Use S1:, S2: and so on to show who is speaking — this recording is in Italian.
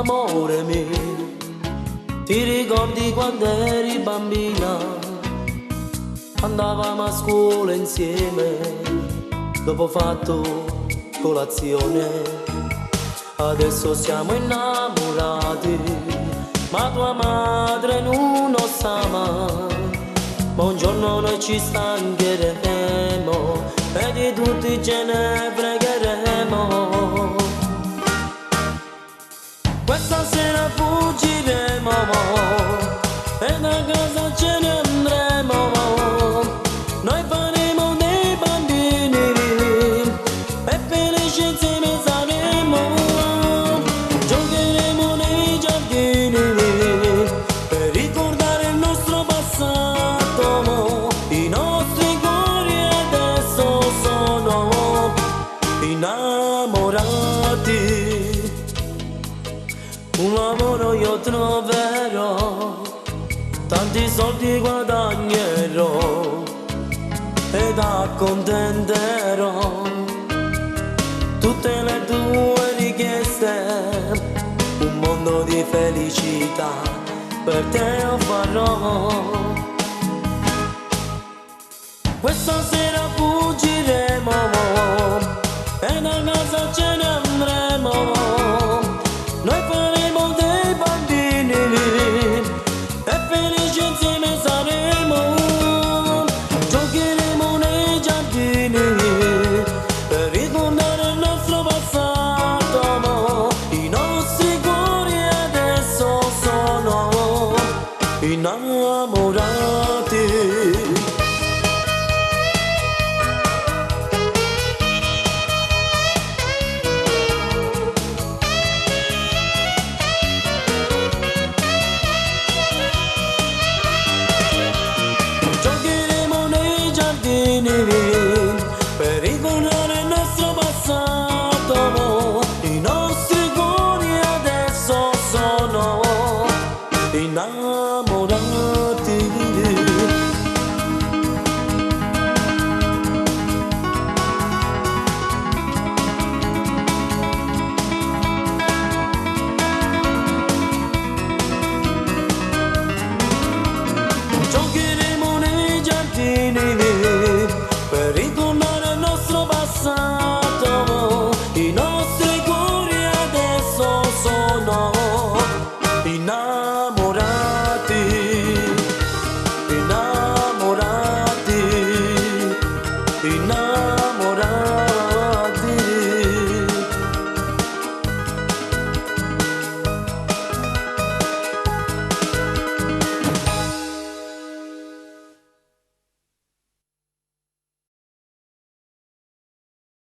S1: amore mio, ti ricordi quando eri bambina? Andavamo a scuola insieme, dopo fatto colazione. Adesso siamo innamorati, ma tua madre non lo sa mai. Ma un giorno noi ci stancheremo e di tutti ce ne fregheremo. Questa sera fuggiremo e da casa ce ne andremo. Noi faremo dei bambini e felici insieme saremo. Giocheremo nei giardini per ricordare il nostro passato. I nostri cuori adesso sono innamorati. Un lavoro io troverò, tanti soldi guadagnerò ed accontenterò tutte le tue richieste. Un mondo di felicità per te io farò. Questa sera